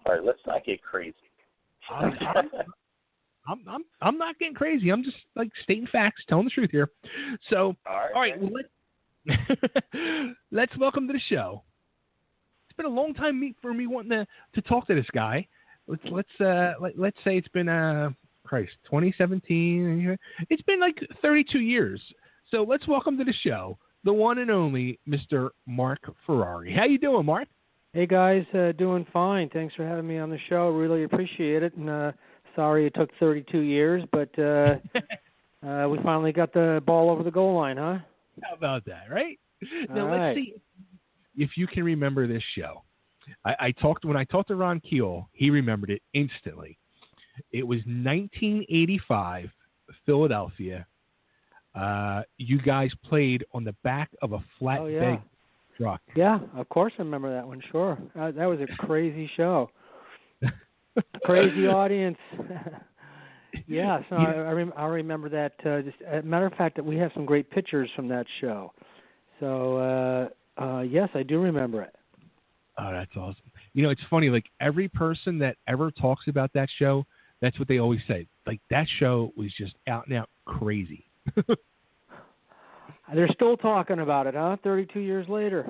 All right, let's not get crazy. I'm not getting crazy. I'm just like stating facts, telling the truth here. So, all right, well, let's welcome to the show. It's been a long time for me wanting to talk to this guy. Let's say it's been 2017. It's been like 32 years. So let's welcome to the show the one and only Mr. Marc Ferrari. How you doing, Marc? Hey guys, doing fine. Thanks for having me on the show. Really appreciate it. And sorry it took 32 years, but we finally got the ball over the goal line, huh? How about that, right? Now All right. Let's see if you can remember this show. When I talked to Ron Keel, he remembered it instantly. It was 1985, Philadelphia. You guys played on the back of a flatbed truck. Yeah, of course I remember that one. Sure, that was a crazy show. Crazy audience. Yeah, so I remember that. Just as a matter of fact, that we have some great pictures from that show. So yes, I do remember it. Oh, that's awesome. You know, it's funny. Like every person that ever talks about that show, that's what they always say. Like that show was just out and out crazy. They're still talking about it, huh? 32 years later.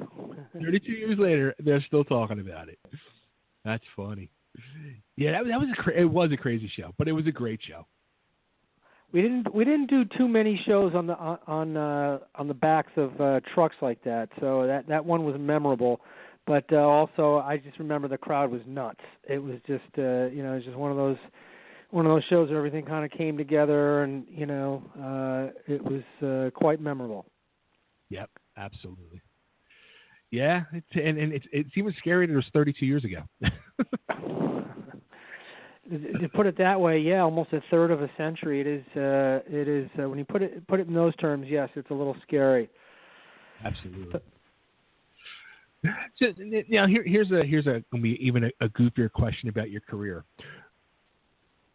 32 years later, they're still talking about it. That's funny. Yeah, that was it was a crazy show, but it was a great show. We didn't do too many shows on the backs of trucks like that, so that one was memorable. But also, I just remember the crowd was nuts. It was just it was just one of those shows where everything kind of came together, and it was quite memorable. Yep, absolutely. Yeah, it's even scarier that it was 32 years ago. To put it that way, yeah, almost a third of a century. It is when you put it in those terms, yes, it's a little scary. Absolutely. So, now here's gonna be even a goofier question about your career.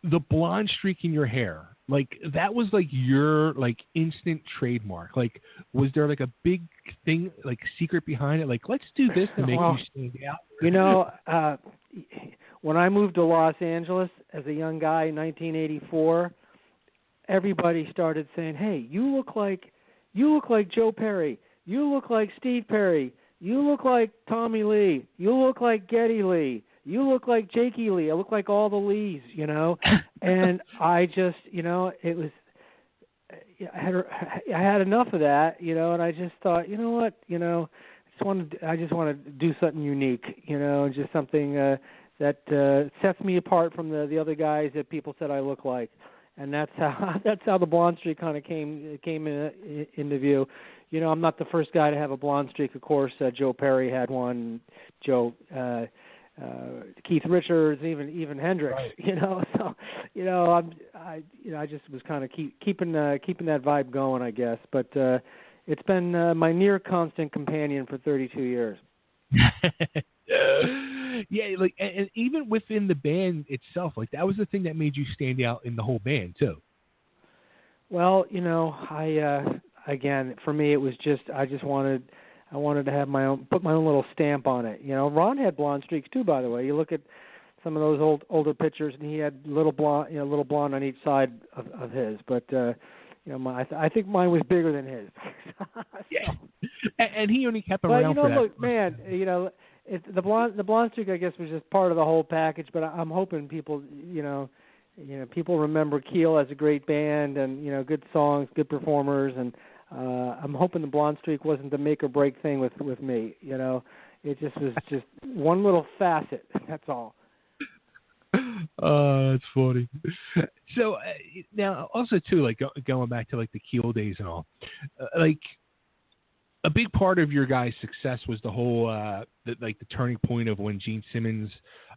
The blonde streak in your hair, like that was like your like instant trademark. Like, was there like a big thing, like secret behind it? Like, let's do this to make you stand out. When I moved to Los Angeles as a young guy in 1984, everybody started saying, "Hey, you look like Joe Perry. You look like Steve Perry. You look like Tommy Lee. You look like Geddy Lee. You look like Jakey Lee. I look like all the Lees, And I just, it was, I had enough of that, and I just thought, you know what, I just want to do something unique, just something that sets me apart from the other guys that people said I look like. And that's how the blonde streak kind of came into view. I'm not the first guy to have a blonde streak. Of course, Joe Perry had one. Keith Richards, even Hendrix. Right. So I just was kind of keeping that vibe going, I guess. But it's been my near constant companion for 32 years. Yeah, like and even within the band itself, like that was the thing that made you stand out in the whole band too. Well, again, for me, it was just I wanted to have put my own little stamp on it. Ron had blonde streaks too, by the way. You look at some of those older pictures, and he had little blonde on each side of his. But I think mine was bigger than his. Yeah, and he only kept around for that. Look, man, the blonde streak, I guess, was just part of the whole package. But I'm hoping people, people remember Keel as a great band and good songs, good performers, and I'm hoping the blonde streak wasn't the make or break thing with me. It just was just one little facet. That's all. Oh, that's funny. So now, also too, like going back to like the Keel days and all, like a big part of your guys' success was the whole the turning point of when Gene Simmons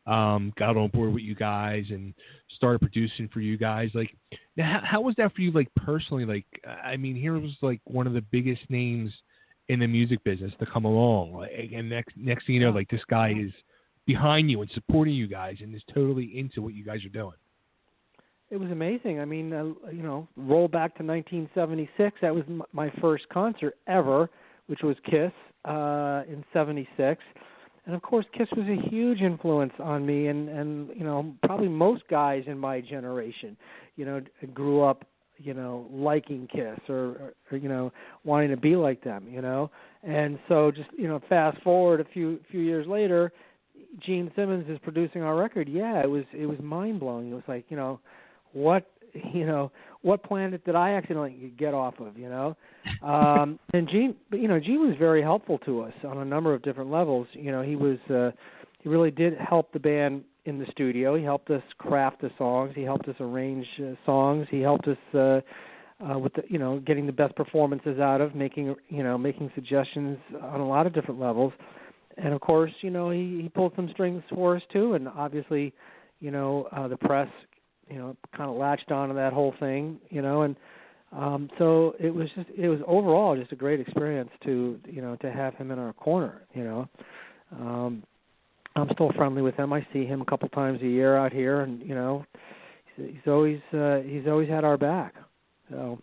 got on board with you guys and started producing for you guys. Like, now, how was that for you? Like personally, like I mean, here was like one of the biggest names in the music business to come along, like, and next thing you know, like this guy is behind you and supporting you guys and is totally into what you guys are doing. It was amazing. I mean, roll back to 1976. That was my first concert ever, which was Kiss in '76. And of course, Kiss was a huge influence on me, and you know, probably most guys in my generation, you know, grew up, you know, liking Kiss or you know, wanting to be like them, you know. And so just, you know, fast forward a few years later, Gene Simmons is producing our record. Yeah, it was mind blowing. It was like, you know, what planet did I accidentally get off of, you know? And Gene was very helpful to us on a number of different levels. You know, he really did help the band in the studio. He helped us craft the songs. He helped us arrange songs. He helped us with the, you know, getting the best performances out of, making suggestions on a lot of different levels. And of course, you know, he pulled some strings for us too, and obviously, you know, the press, you know, kind of latched onto that whole thing, you know, and so it was overall just a great experience to, you know, to have him in our corner, you know. I'm still friendly with him. I see him a couple times a year out here, and you know, he's always had our back. So.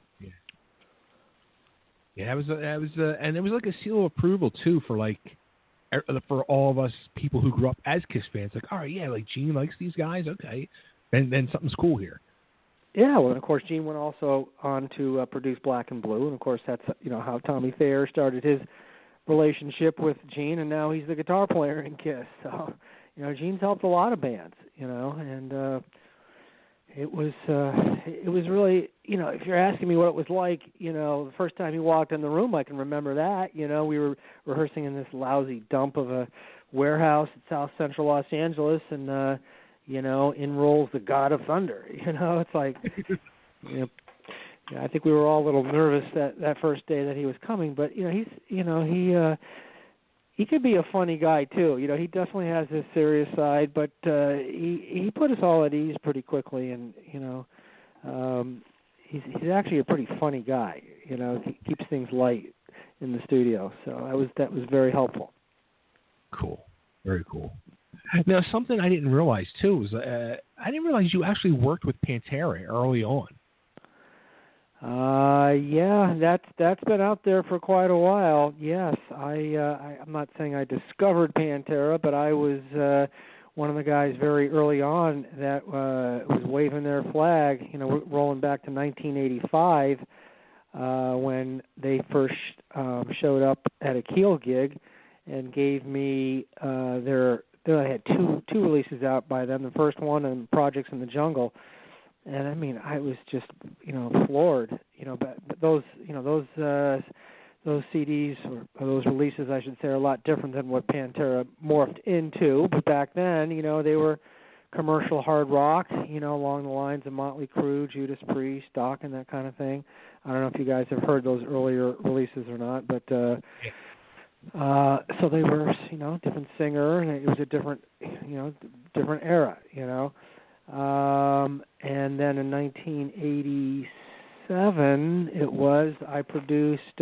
Yeah, it was and it was like a seal of approval too for all of us people who grew up as Kiss fans. Like, all right, yeah, like Gene likes these guys, okay, then something's cool here. Yeah, well, and of course, Gene went also on to produce Black and Blue, and of course, that's, you know, how Tommy Thayer started his relationship with Gene, and now he's the guitar player in Kiss. So, you know, Gene's helped a lot of bands, you know, and it was really, you know, if you're asking me what it was like, you know, the first time he walked in the room, I can remember that. You know, we were rehearsing in this lousy dump of a warehouse at South Central Los Angeles, and you know, in rolls the God of Thunder. You know, it's like, you know, yeah, I think we were all a little nervous that first day that he was coming, but you know, he could be a funny guy too. You know, he definitely has his serious side, but he put us all at ease pretty quickly, and you know, he's actually a pretty funny guy. You know, he keeps things light in the studio, so that was very helpful. Cool, very cool. Now, something I didn't realize too was I didn't realize you actually worked with Pantera early on. Yeah, that's been out there for quite a while. Yes, I'm not saying I discovered Pantera, but I was one of the guys very early on that was waving their flag. You know, rolling back to 1985 when they first showed up at a Keel gig and gave me they had two releases out by them. The first one, and Projects in the Jungle. And I mean, I was just, you know, floored. You know, but those CDs or those releases, I should say, are a lot different than what Pantera morphed into. But back then, you know, they were commercial hard rock, you know, along the lines of Motley Crue, Judas Priest, Doc, and that kind of thing. I don't know if you guys have heard those earlier releases or not, but so they were, you know, different singer, and it was a different era, you know. And then in 1987, I produced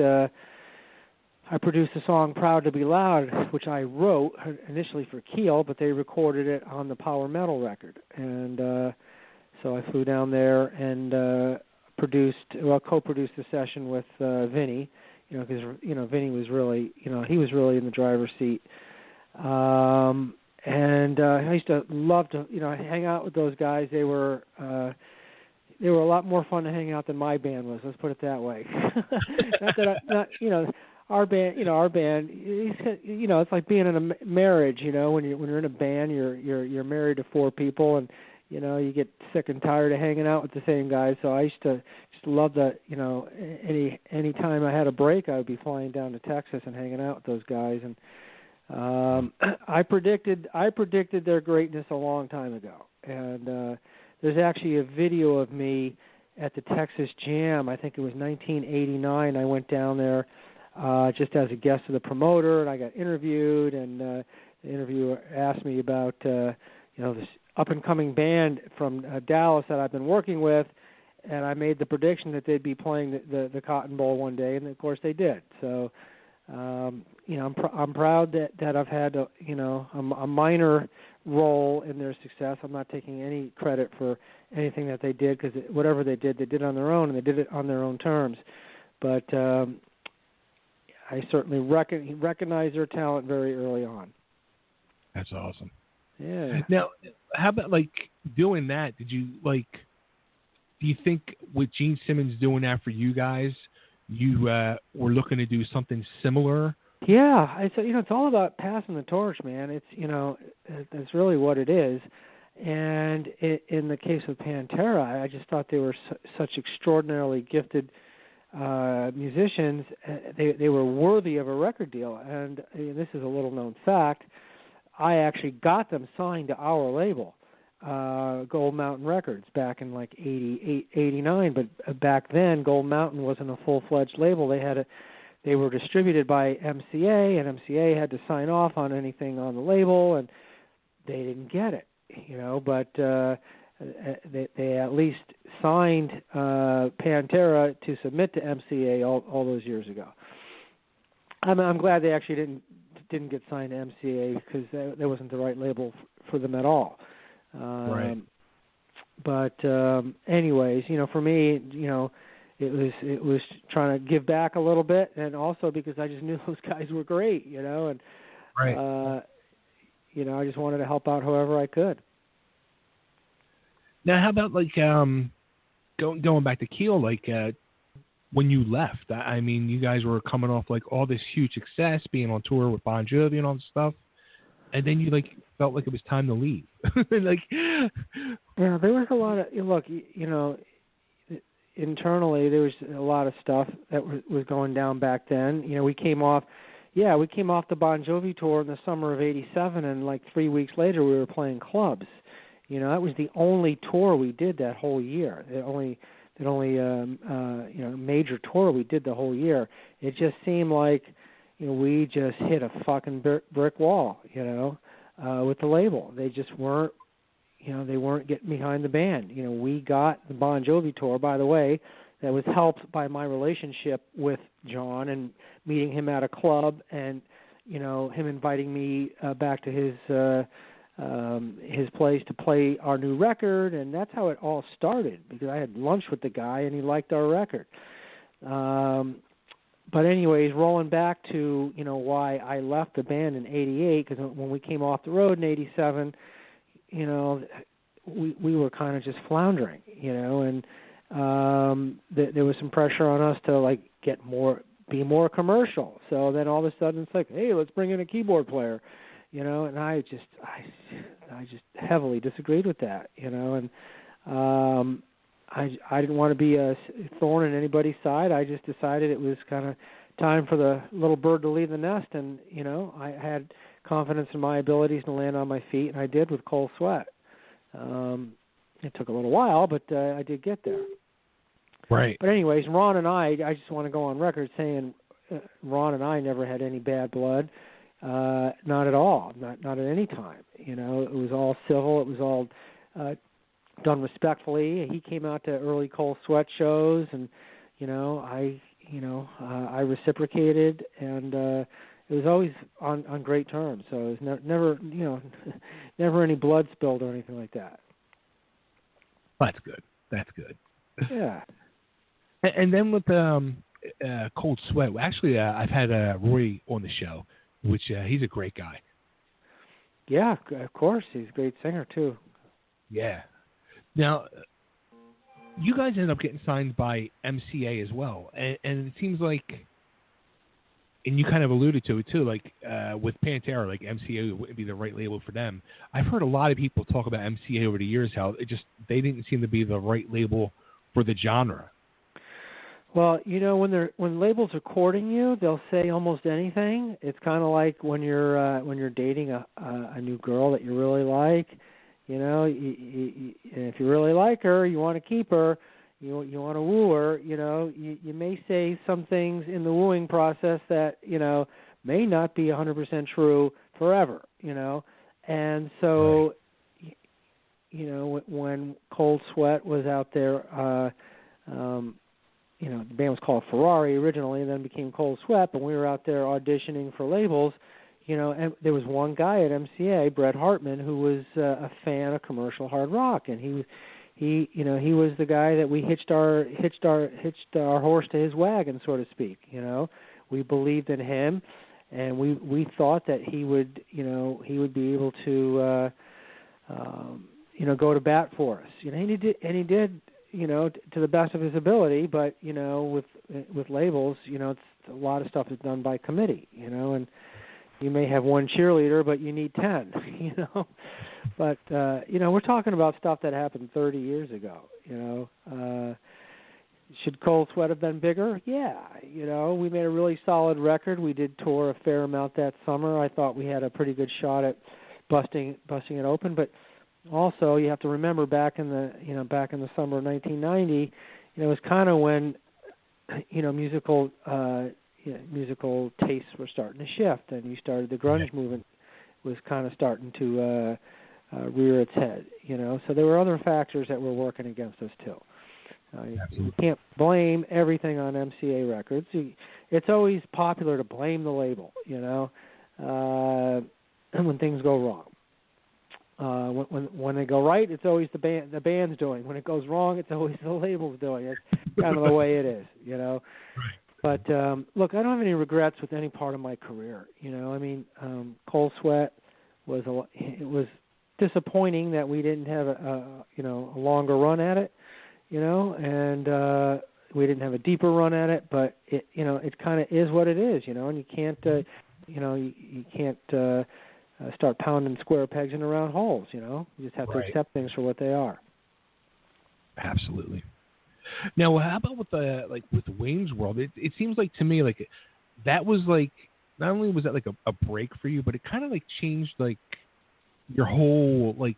the song "Proud to Be Loud," which I wrote initially for Keel, but they recorded it on the Power Metal record, and so I flew down there and co-produced the session with Vinny, you know, because you know Vinny was really, you know, he was really in the driver's seat. And I used to love to, you know, hang out with those guys. They were a lot more fun to hang out than my band was. Let's put it that way. You know, our band. You know, it's like being in a marriage. You know, when you're in a band, you're married to four people, and you know, you get sick and tired of hanging out with the same guys. So I used to just love that. You know, any time I had a break, I would be flying down to Texas and hanging out with those guys. And I predicted their greatness a long time ago, and there's actually a video of me at the Texas Jam. I think it was 1989. I went down there just as a guest of the promoter, and I got interviewed. And the interviewer asked me about you know, this up and coming band from Dallas that I've been working with, and I made the prediction that they'd be playing the Cotton Bowl one day, and of course they did. So. You know, I'm proud that I've had a minor role in their success. I'm not taking any credit for anything that they did, because whatever they did on their own, and they did it on their own terms. But I certainly recognize their talent very early on. That's awesome. Yeah. Now, how about like doing that? Did you like? Do you think with Gene Simmons doing that for you guys, you were looking to do something similar? Yeah, it's all about passing the torch, man. That's really what it is. And in the case of Pantera, I just thought they were such extraordinarily gifted musicians. They were worthy of a record deal. And this is a little known fact. I actually got them signed to our label, Gold Mountain Records, back in like 88, 89. But back then, Gold Mountain wasn't a full-fledged label. They were distributed by MCA, and MCA had to sign off on anything on the label, and they didn't get it, But they at least signed Pantera to submit to MCA all those years ago. I'm glad they actually didn't get signed to MCA because that wasn't the right label for them at all. Right. But anyways, for me, it was trying to give back a little bit, and also because I just knew those guys were great, and Right. I just wanted to help out however I could. Now, how about like going back to Keel, like when you left? I mean, you guys were coming off like all this huge success, being on tour with Bon Jovi and all this stuff, and then you like felt like it was time to leave. Like, yeah, there was a lot of look, internally there was a lot of stuff that was going down back then. We came off the Bon Jovi tour in the summer of '87, and like 3 weeks later we were playing clubs. That was the only tour we did that whole year. The only major tour we did the whole year. It just seemed like we just hit a fucking brick wall, with the label. They just weren't, they weren't getting behind the band. We got the Bon Jovi tour, by the way, that was helped by my relationship with John and meeting him at a club, and him inviting me back to his place to play our new record, and that's how it all started, because I had lunch with the guy and he liked our record. But anyways, rolling back to why I left the band in '88, because when we came off the road in '87, we were kind of just floundering, and there was some pressure on us to like be more commercial. So then all of a sudden it's like, hey, let's bring in a keyboard player. And I just heavily disagreed with that, and I didn't want to be a thorn in anybody's side. I just decided it was kind of time for the little bird to leave the nest, and I had confidence in my abilities to land on my feet, and I did with cold sweat. It took a little while, but I did get there. right. But anyways, Ron and I just want to go on record saying Ron and I never had any bad blood. Not at all. Not at any time. It was all civil. It was all done respectfully. He came out to early Cold Sweat shows, and I reciprocated, and it was always on great terms. So it was never any blood spilled or anything like that. That's good. That's good. Yeah. And then with Cold Sweat, actually, I've had Roy on the show, which he's a great guy. Yeah, of course. He's a great singer, too. Yeah. Now, you guys ended up getting signed by MCA as well. And it seems like, and you kind of alluded to it, too, like with Pantera, like MCA wouldn't be the right label for them. I've heard a lot of people talk about MCA over the years, how they didn't seem to be the right label for the genre. Well, when labels are courting you, they'll say almost anything. It's kind of like when you're dating a new girl that you really like. If you really like her, you want to keep her, you want to woo her. You may say some things in the wooing process that may not be 100% true forever. And so, when Cold Sweat was out there. The band was called Ferrari originally, and then became Cold Sweat. But we were out there auditioning for labels, and there was one guy at MCA, Bret Hartman, who was a fan of commercial hard rock, and he was the guy that we hitched our horse to his wagon, so to speak. We believed in him, and we thought that he would be able to go to bat for us. And he did to the best of his ability, but with labels, it's a lot of stuff is done by committee, and you may have one cheerleader, but you need 10, But we're talking about stuff that happened 30 years ago. Should Cold Sweat have been bigger? Yeah. We made a really solid record. We did tour a fair amount that summer. I thought we had a pretty good shot at busting it open. But also, you have to remember back in the summer of 1990, it was kind of when musical tastes were starting to shift, and the grunge movement was kind of starting to rear its head. So there were other factors that were working against us too. You can't blame everything on MCA Records. It's always popular to blame the label, when things go wrong. When they go right, it's always the band's doing. When it goes wrong, it's always the label's doing. It's kind of the way it is, Right. But look, I don't have any regrets with any part of my career. Cold Sweat it was disappointing that we didn't have a longer run at it, and we didn't have a deeper run at it. But it kind of is what it is, and you can't you can't start pounding square pegs into round holes. You just have to accept things for what they are. Absolutely. Now, how about with Wayne's World? It seems like to me like that was like not only was that like a break for you, but it kind of like changed like your whole like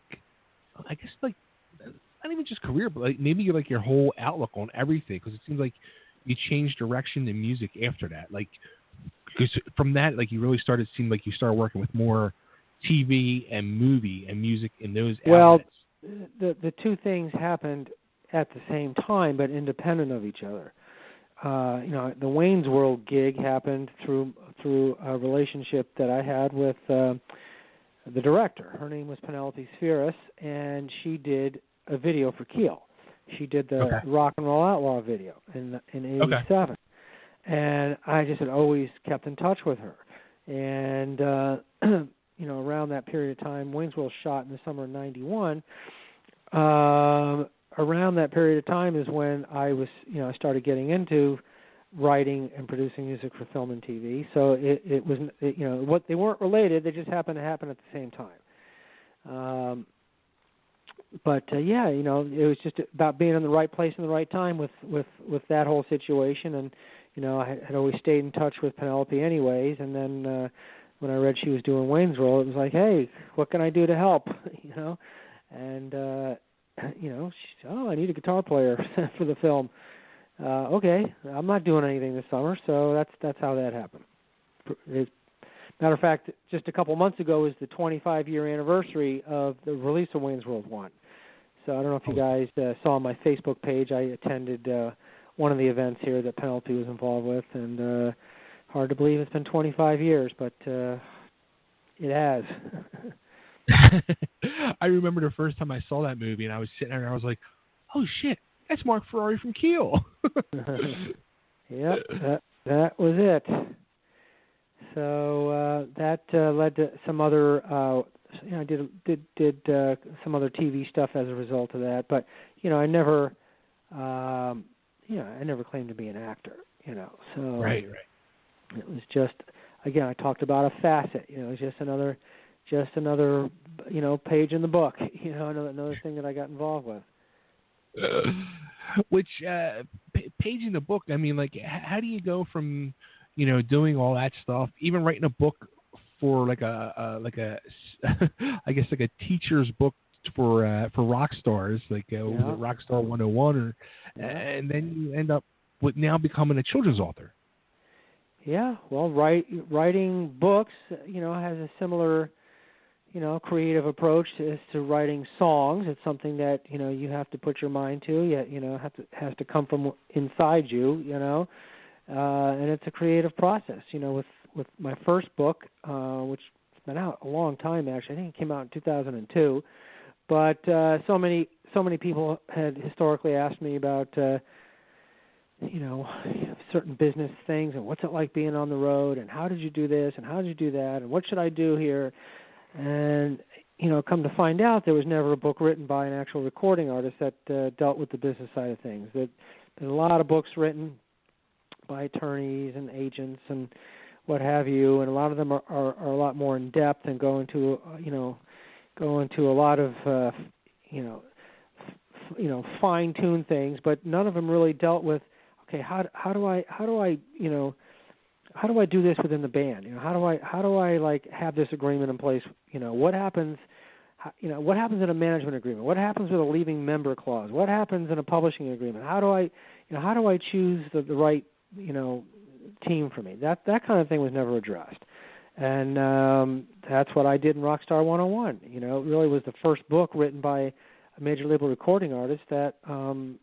I guess like not even just career, but like maybe like your whole outlook on everything, because it seems like you changed direction in music after that. Like because from that, like you really started seemed like you started working with more TV and movie and music in those outlets. The two things happened at the same time, but independent of each other. The Wayne's World gig happened through a relationship that I had with the director. Her name was Penelope Spheris, and she did a video for Keel. She did the Rock and Roll Outlaw video in '87, and I just had always kept in touch with her. And around that period of time, Wayne's World shot in the summer of '91. Around that period of time is when I was, I started getting into writing and producing music for film and TV. So it was, what they weren't related; they just happened to happen at the same time. It was just about being in the right place in the right time with that whole situation. And I had always stayed in touch with Penelope anyways. And then when I read she was doing Wayne's World, it was like, hey, what can I do to help? And she said, I need a guitar player for the film. Okay, I'm not doing anything this summer, so that's how that happened. Matter of fact, just a couple months ago was the 25-year anniversary of the release of Wayne's World 1. So I don't know if you guys saw on my Facebook page, I attended one of the events here that Penelope was involved with, and hard to believe it's been 25 years, but it has. I remember the first time I saw that movie, and I was sitting there, and I was like, "Oh shit, that's Marc Ferrari from Keel." Yep, that was it. So that led to some other. I did some other TV stuff as a result of that, but I never, I never claimed to be an actor. So right. It was just, again, I talked about a facet. It was just another page in the book. Another thing that I got involved with. Which page in the book? I mean, like, how do you go from doing all that stuff, even writing a book for like a I guess like a teacher's book for rock stars, like was it Rockstar 101, and then you end up with now becoming a children's author. Yeah, well, writing books, has a similar, creative approach as to writing songs. It's something that you have to put your mind to. Has to come from inside you, and it's a creative process. With my first book, which has been out a long time actually. I think it came out in 2002, but so many people had historically asked me about certain business things, and what's it like being on the road, and how did you do this, and how did you do that, and what should I do here? And, come to find out, there was never a book written by an actual recording artist that dealt with the business side of things. There's a lot of books written by attorneys and agents and what have you, and a lot of them are a lot more in depth and go into a lot of fine-tuned things, but none of them really dealt with, okay, how do I do this within the band? How do I like have this agreement in place? What happens? What happens in a management agreement? What happens with a leaving member clause? What happens in a publishing agreement? How do I choose the right team for me? That kind of thing was never addressed, and that's what I did in Rockstar 101. It really was the first book written by a major label recording artist that kind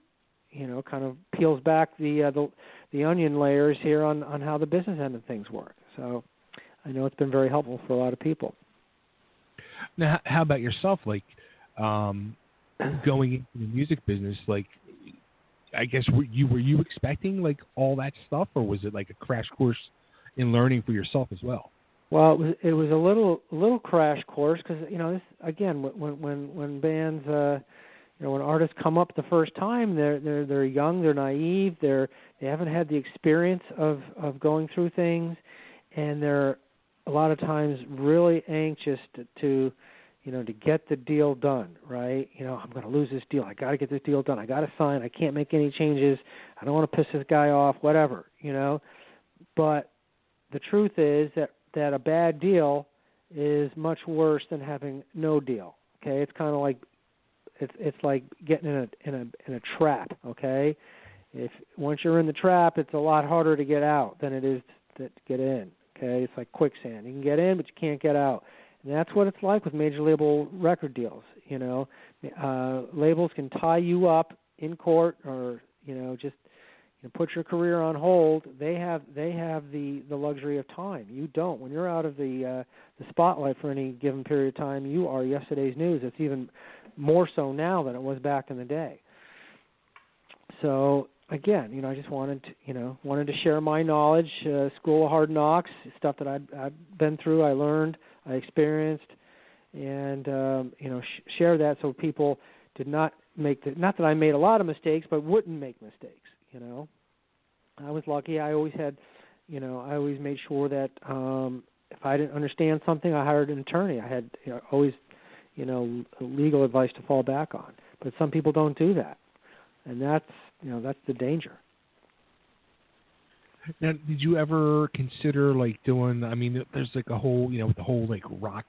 of peels back the onion layers here on how the business end of things work. So I know it's been very helpful for a lot of people. Now, how about yourself? Like, going into the music business, like, I guess were you expecting like all that stuff, or was it like a crash course in learning for yourself as well? Well, it was a little crash course because this again when bands when artists come up the first time, they're young, they're naive, they haven't had the experience of going through things, and they're a lot of times really anxious to get the deal done, right? I'm going to lose this deal. I got to get this deal done. I got to sign. I can't make any changes. I don't want to piss this guy off, whatever, But the truth is that a bad deal is much worse than having no deal. Okay, it's kind of like it's like getting in a trap. Okay, if once you're in the trap, it's a lot harder to get out than it is to get in. Okay, it's like quicksand. You can get in, but you can't get out. And that's what it's like with major label record deals. Labels can tie you up in court, or just put your career on hold. They have the luxury of time. You don't. When you're out of the spotlight for any given period of time, you are yesterday's news. It's even more so now than it was back in the day. So again, I just wanted to share my knowledge, School of Hard Knocks, stuff that I've been through, I learned, I experienced, and share that so people did not make not that I made a lot of mistakes, but wouldn't make mistakes. I was lucky. I always had, I always made sure that if I didn't understand something, I hired an attorney. I had always, legal advice to fall back on. But some people don't do that, and that's the danger. Now, did you ever consider like doing? I mean, there's like a whole, the whole like rock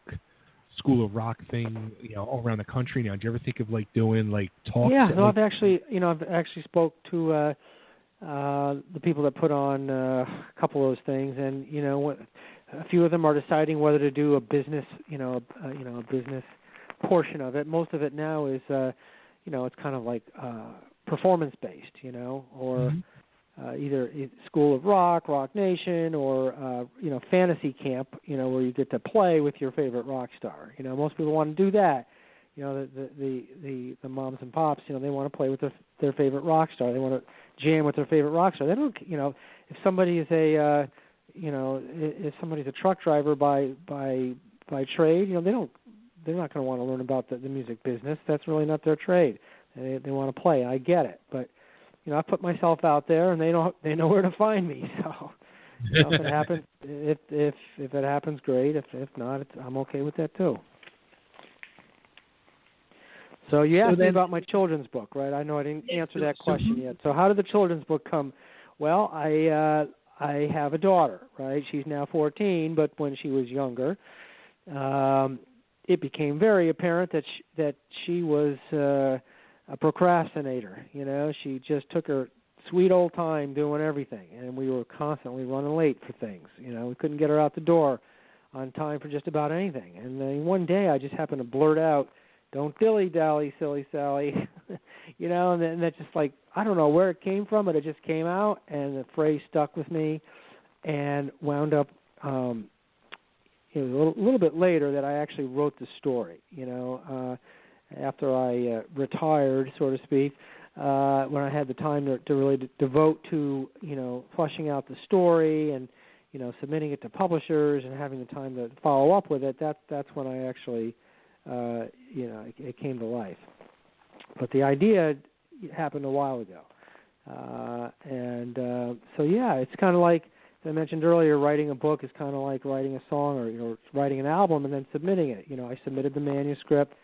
school of rock thing, all around the country now. Do you ever think of like doing like talks? Yeah, no, I've actually spoke to the people that put on a couple of those things, and a few of them are deciding whether to do a business, a business portion of it. Most of it now is, it's kind of like performance based, or either School of Rock, Rock Nation, or fantasy camp, where you get to play with your favorite rock star. Most people want to do that. The moms and pops, they want to play with their favorite rock star. They want to jam with their favorite rock star. They don't, if somebody is if somebody's a truck driver by trade, they're not going to want to learn about the music business. That's really not their trade. They want to play. I get it, but I put myself out there, and they know where to find me. So if it happens, if it happens, great. If not, I'm okay with that too. So you asked me about my children's book, right? I know I didn't answer that question yet. So how did the children's book come? Well, I have a daughter, right? She's now 14, but when she was younger, it became very apparent that she was a procrastinator. She just took her sweet old time doing everything, and we were constantly running late for things. We couldn't get her out the door on time for just about anything. And then one day I just happened to blurt out, "Don't dilly-dally, silly Sally," and then that's just like, I don't know where it came from, but it just came out, and the phrase stuck with me, and wound up, it was a little bit later that I actually wrote the story, after I retired, so to speak. when I had the time to really devote to, fleshing out the story and, submitting it to publishers and having the time to follow up with it, that's when I actually, it came to life. But the idea happened a while ago. It's kind of like, as I mentioned earlier, writing a book is kind of like writing a song or writing an album and then submitting it. I submitted the manuscript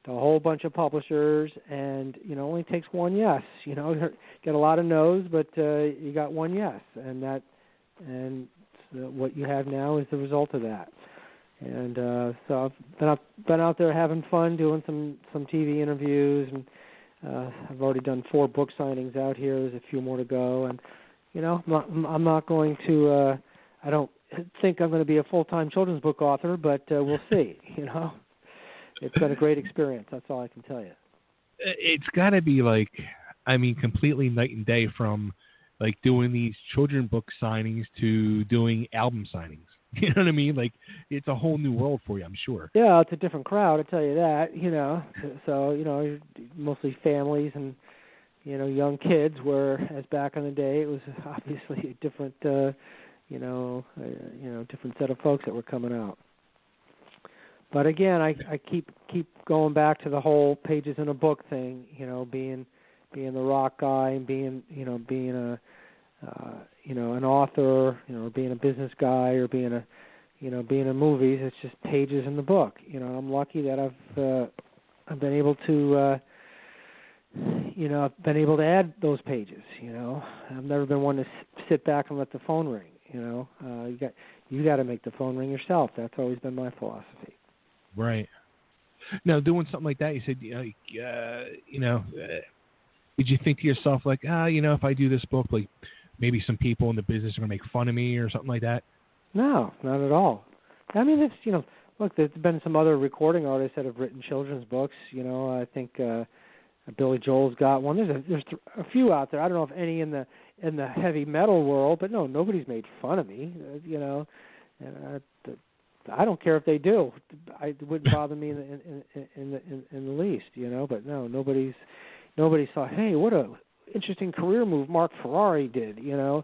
to a whole bunch of publishers, and it only takes one yes. Get a lot of no's, but you got one yes, and what you have now is the result of that. And so I've been out there having fun, doing some TV interviews, and I've already done 4 book signings out here. There's a few more to go, and I'm not going to. I don't think I'm going to be a full-time children's book author, but we'll see. It's been a great experience. That's all I can tell you. It's got to be completely night and day from doing these children book signings to doing album signings. You know what I mean? It's a whole new world for you, I'm sure. Yeah, it's a different crowd, I tell you that. So mostly families and young kids. Whereas back in the day, it was obviously a different, different set of folks that were coming out. But again, I keep going back to the whole pages in a book thing. Being the rock guy and being a an author, or being a business guy, or being a being in movies. It's just pages in the book. I'm lucky that I've been able to I've been able to add those pages. I've never been one to sit back and let the phone ring. You got to make the phone ring yourself. That's always been my philosophy. Right. Now, doing something like that, you said, did you think to yourself if I do this book, maybe some people in the business are going to make fun of me or something like that? No, not at all. I mean, it's, look, there's been some other recording artists that have written children's books. I think Billy Joel's got one. There's a few out there. I don't know if any in the heavy metal world, but no, nobody's made fun of me. I don't care if they do. It wouldn't bother me in the least. But no, nobody thought, hey, what a interesting career move Marc Ferrari did. As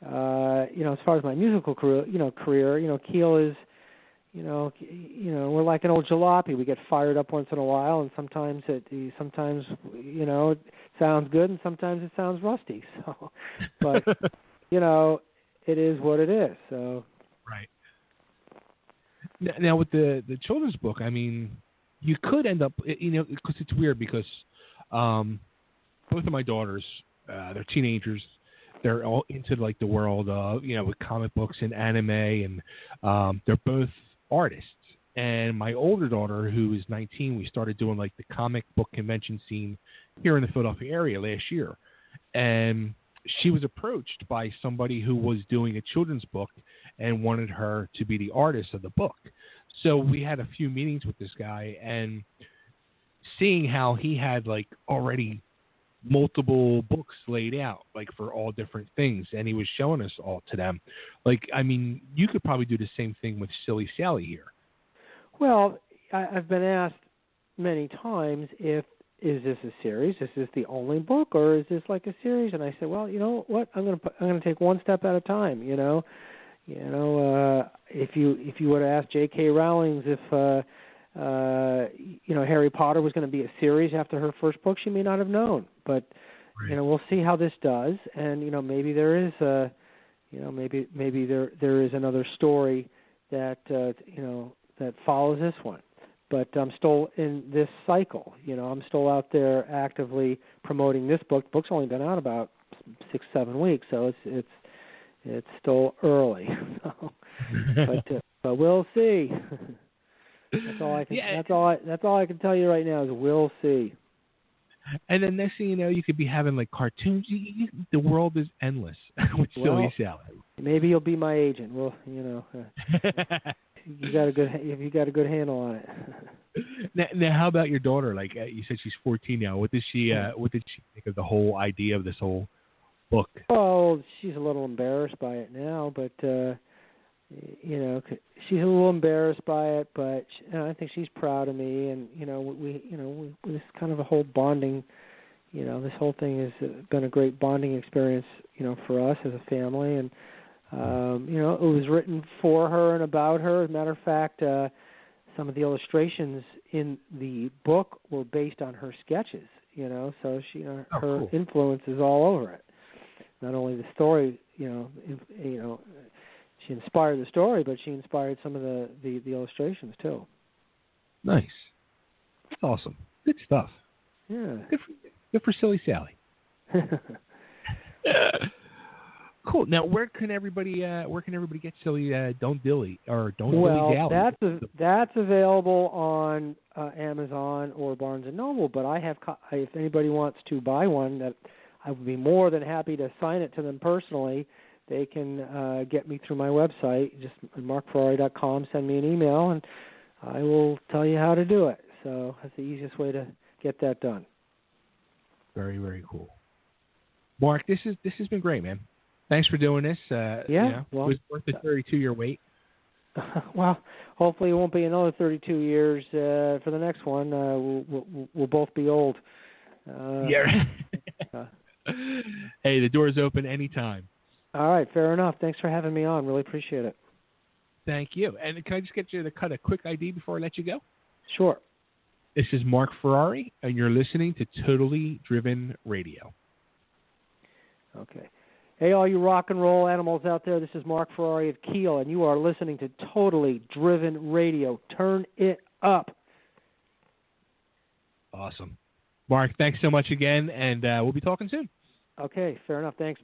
far as my musical career, Keel is, we're like an old jalopy. We get fired up once in a while, and sometimes it sounds good, and sometimes it sounds rusty. So, but it is what it is. So right. Now with the children's book, I mean, you could end up, because it's weird because both of my daughters, they're teenagers. They're all into the world of, with comic books and anime, and they're both artists. And my older daughter, who is 19, we started doing the comic book convention scene here in the Philadelphia area last year. And she was approached by somebody who was doing a children's book and wanted her to be the artist of the book. So we had a few meetings with this guy, and seeing how he had already multiple books laid out for all different things, and he was showing us all to them. I mean, you could probably do the same thing with Silly Sally here. Well, I've been asked many times is this a series? Is this the only book, or is this a series? And I said, well, you know what? I'm gonna take one step at a time. If you would have asked J.K. Rowling if Harry Potter was going to be a series after her first book, she may not have known. But right. We'll see how this does, and maybe there is maybe there is another story that that follows this one. But I'm still in this cycle. I'm still out there actively promoting this book. The book's only been out about 6-7 weeks, so it's still early. But we'll see. That's all I can. Yeah. That's all I can tell you right now is we'll see. And then next thing you know, you could be having cartoons. The world is endless with Silly Sally. Maybe you'll be my agent. Well, you got a good handle on it. Now, how about your daughter? You said she's 14 now. What did she think of the whole idea of this whole book? Oh, she's a little embarrassed by it now, but she's a little embarrassed by it, but I think she's proud of me, and we this is kind of a whole bonding, this whole thing has been a great bonding experience, for us as a family. And, it was written for her and about her. As a matter of fact, some of the illustrations in the book were based on her sketches, so her cool. influence is all over it. Not only the story, she inspired the story, but she inspired some of the illustrations too. Nice. That's awesome. Good stuff. Yeah. Good for Silly Sally. Cool. Now, where can everybody get Silly Don't Dilly or Don't Dilly Dally? That's available on Amazon or Barnes and Noble. But I have, if anybody wants to buy one, that I would be more than happy to sign it to them personally. They can get me through my website, just marcferrari.com. Send me an email, and I will tell you how to do it. So that's the easiest way to get that done. Very, very cool. Marc, this has been great, man. Thanks for doing this. Well, it was worth the 32-year wait. Well, hopefully it won't be another 32 years for the next one. We'll both be old. Yeah. Hey, the door's open anytime. All right, fair enough. Thanks for having me on. Really appreciate it. Thank you. And can I just get you to cut a quick ID before I let you go? Sure. This is Marc Ferrari, and you're listening to Totally Driven Radio. Okay. Hey, all you rock and roll animals out there, this is Marc Ferrari at Keel, and you are listening to Totally Driven Radio. Turn it up. Awesome. Marc, thanks so much again, and we'll be talking soon. Okay, fair enough. Thanks.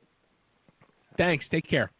Thanks. Take care.